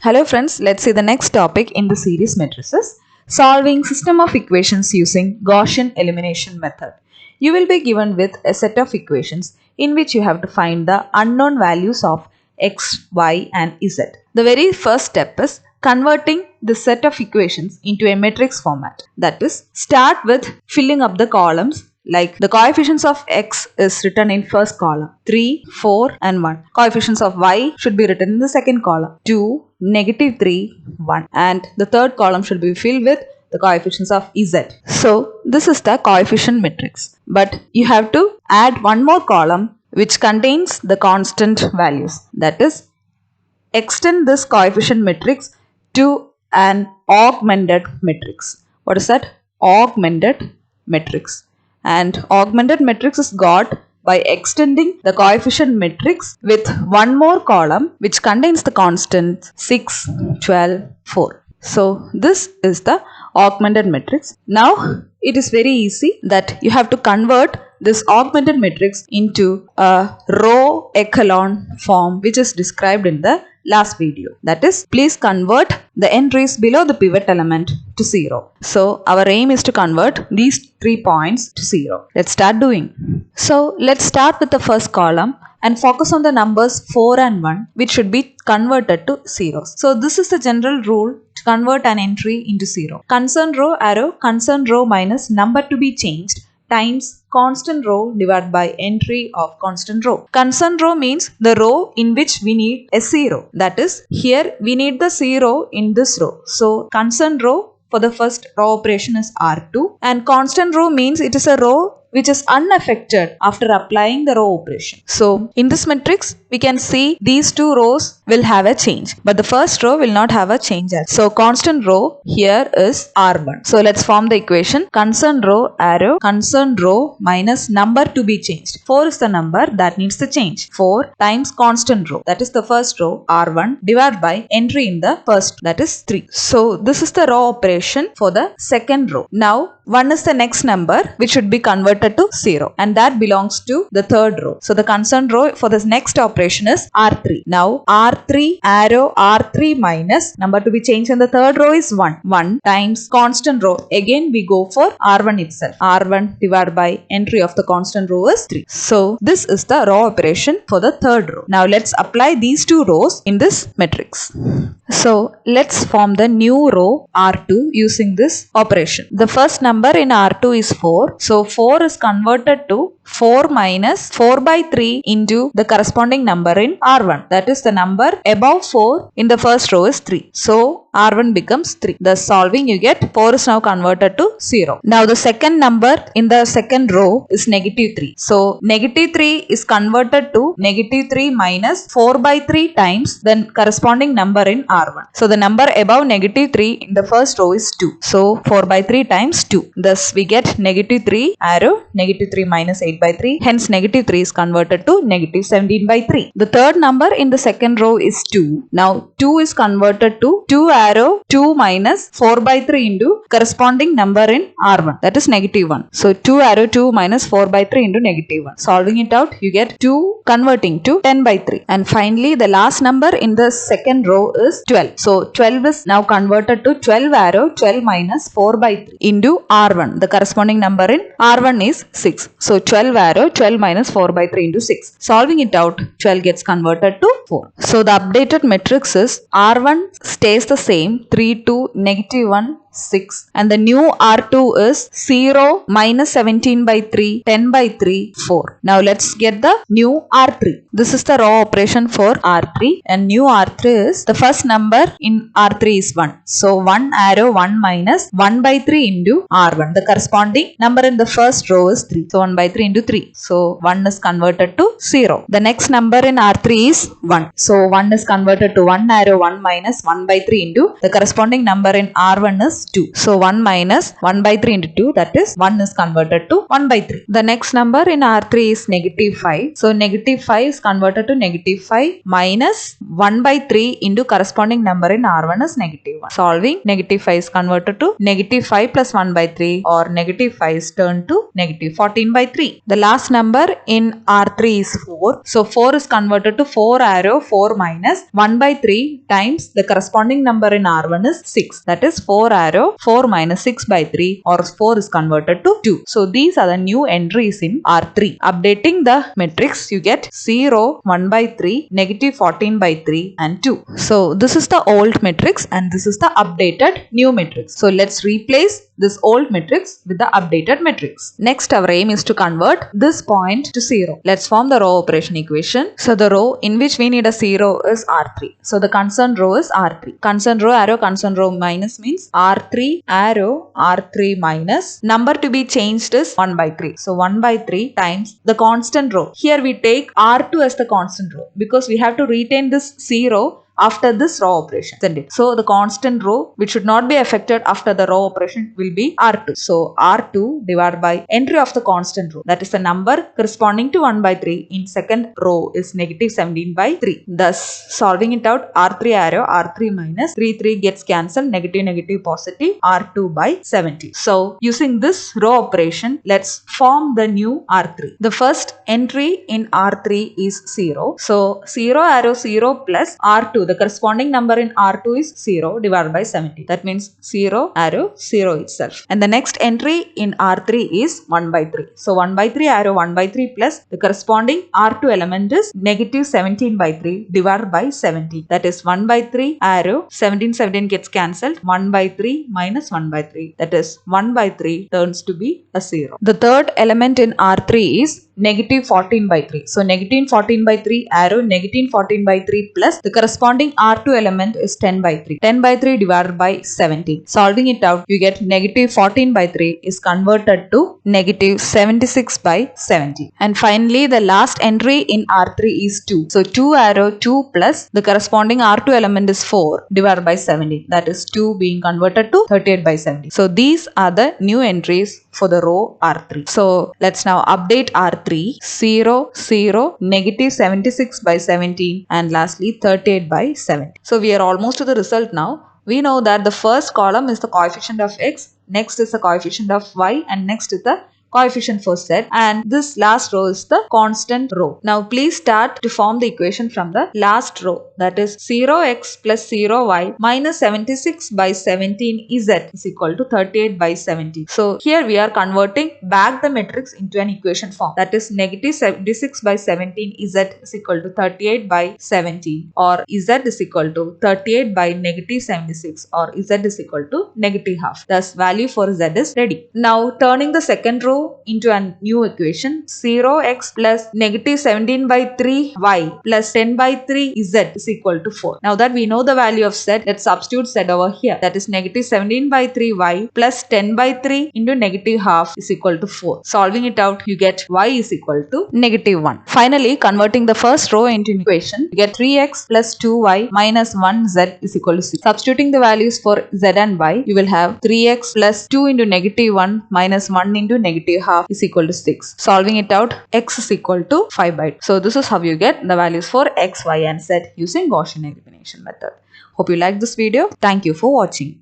Hello friends, let's see the next topic in the series matrices, solving system of equations using Gaussian elimination method. You will be given with a set of equations in which you have to find the unknown values of x, y and z. The very first step is converting the set of equations into a matrix format. That is, start with filling up the columns. Like the coefficients of x is written in first column, 3, 4 and 1. Coefficients of y should be written in the second column, 2, -3, 1. And the third column should be filled with the coefficients of z. So this is the coefficient matrix. But you have to add one more column which contains the constant values. That is, extend this coefficient matrix to an augmented matrix. What is that? Augmented matrix. And augmented matrix is got by extending the coefficient matrix with one more column which contains the constants 6, 12, 4. So this is the augmented matrix. Now it is very easy that you have to convert this augmented matrix into a row echelon form which is described in the last video. That is, please convert the entries below the pivot element to 0. So our aim is to convert these 3 points to 0. Let's start doing. So let's start with the first column and focus on the numbers 4 and 1 which should be converted to zeros. So this is the general rule to convert an entry into 0. Concerned row arrow, concerned row minus number to be changed times constant row divided by entry of constant row. Concerned row means the row in which we need a 0. That is, here we need the 0 in this row. So concerned row for the first row operation is R2, and constant row means it is a row which is unaffected after applying the row operation. So in this matrix we can see these two rows will have a change, but the first row will not have a change. So constant row here is R1. So let's form the equation. Concerned row arrow, concerned row minus number to be changed. 4 is the number that needs the change. 4 times constant row, that is the first row R1, divided by entry in the first, that is 3. So this is the row operation for the second row. Now 1 is the next number which should be converted to 0, and that belongs to the third row. So the concerned row for this next operation is R3. Now R3 arrow R3 minus number to be changed in the third row is 1. 1 times constant row. Again we go for R1 itself. R1 divided by entry of the constant row is 3. So this is the row operation for the third row. Now let's apply these two rows in this matrix. So let's form the new row R2 using this operation. The first number in R2 is 4. So 4 is converted to 4 minus 4 by 3 into the corresponding number in R1. That is, the number above 4 in the first row is 3. So R1 becomes 3. Thus solving you get 4 is now converted to 0. Now the second number in the second row is -3. So -3 is converted to -3 minus 4 by 3 times the corresponding number in R1. So the number above -3 in the first row is 2. So 4 by 3 times 2. Thus we get -3 arrow, -3 minus 8 by 3. Hence -3 is converted to -17 by 3. The third number in the second row is 2. Now 2 is converted to 2 arrow 2 minus 4 by 3 into corresponding number in R1. That is -1. So 2 arrow 2 minus 4 by 3 into -1. Solving it out, you get 2 converting to 10 by 3. And finally the last number in the second row is 12. So 12 is now converted to 12 arrow 12 minus 4 by 3 into R1. The corresponding number in R1 is 6. So 12 arrow 12 minus 4 by 3 into 6. Solving it out, 12 gets converted to 4. So the updated matrix is R1 stays the same, 3, 2, -1, 6, and the new R2 is 0, -17 by 3, 10 by 3, 4. Now let's get the new R3. This is the row operation for R3, and new R3 is the first number in R3 is 1. So 1 arrow 1 minus 1 by 3 into R1. The corresponding number in the first row is 3. So 1 by 3 into 3. So 1 is converted to 0. The next number in R3 is 1. So 1 is converted to 1 arrow 1 minus 1 by 3 into the corresponding number in R1 is 2. So 1 minus 1 by 3 into 2, that is 1 is converted to 1 by 3. The next number in R3 is negative 5. So negative 5 is converted to negative 5 minus 1 by 3 into corresponding number in R1 is negative 1. Solving, negative 5 is converted to negative 5 plus 1 by 3, or negative 5 is turned to negative 14 by 3. The last number in R3 is 4. So 4 is converted to 4 arrow 4 minus 1 by 3 times the corresponding number in R1 is 6. That is 4 arrow 4 minus 6 by 3, or 4 is converted to 2. So these are the new entries in R3. Updating the matrix, you get 0, 1 by 3, negative 14 by 3 and 2. So this is the old matrix and this is the updated new matrix. So let's replace this old matrix with the updated matrix. Next, our aim is to convert this point to 0. Let's form the row operation equation. So the row in which we need a 0 is R3. So the concerned row is R3. Concerned row minus means R3 arrow R3 minus. Number to be changed is 1 by 3. So 1 by 3 times the constant row. Here we take R2 as the constant row because we have to retain this 0 after this row operation, isn't it? So the constant row which should not be affected after the row operation will be R2. So R2 divided by entry of the constant row, that is the number corresponding to 1 by 3 in second row is negative 17 by 3. Thus solving it out, R3 arrow R3 minus 3 gets cancelled, negative positive R2 by 70. So using this row operation, let's form the new R3. The first entry in R3 is 0. So 0 arrow 0 plus R2, the corresponding number in R2 is 0 divided by 70. That means 0 arrow 0 itself. And the next entry in R3 is 1 by 3. So 1 by 3 arrow 1 by 3 plus the corresponding R2 element is negative 17 by 3 divided by 70. That is 1 by 3 arrow 17 gets cancelled. 1 by 3 minus 1 by 3. That is 1 by 3 turns to be a 0. The third element in R3 is negative 14 by 3. So negative 14 by 3 arrow negative 14 by 3 plus the corresponding R2 element is 10 by 3. 10 by 3 divided by 17. Solving it out, you get negative 14 by 3 is converted to negative 76 by 70. And finally, the last entry in R3 is 2. So 2 arrow 2 plus the corresponding R2 element is 4 divided by 70. That is 2 being converted to 38 by 70. So these are the new entries for the row R3. So let's now update R3. 0, 0, negative 76 by 17 and lastly 38 by 70. So we are almost to the result now. We know that the first column is the coefficient of x, next is the coefficient of y, and next is the coefficient for z, and this last row is the constant row. Now please start to form the equation from the last row, that is 0x plus 0y minus 76 by 17 z is equal to 38 by 70. So here we are converting back the matrix into an equation form, that is negative 76 by 17 z is equal to 38 by 17, or z is equal to 38 by negative 76, or z is equal to negative half. Thus value for z is ready. Now turning the second row into a new equation, 0x plus negative 17 by 3y plus 10 by 3 z is equal to 4. Now that we know the value of z, let's substitute z over here. That is negative 17 by 3y plus 10 by 3 into negative half is equal to 4. Solving it out, you get y is equal to negative 1. Finally, converting the first row into an equation, you get 3x plus 2y minus 1z is equal to 6. Substituting the values for z and y, you will have 3x plus 2 into negative 1 minus 1 into negative half is equal to 6. Solving it out, x is equal to 5 by 2. So this is how you get the values for x, y and z using Gaussian elimination method. Hope you liked this video. Thank you for watching.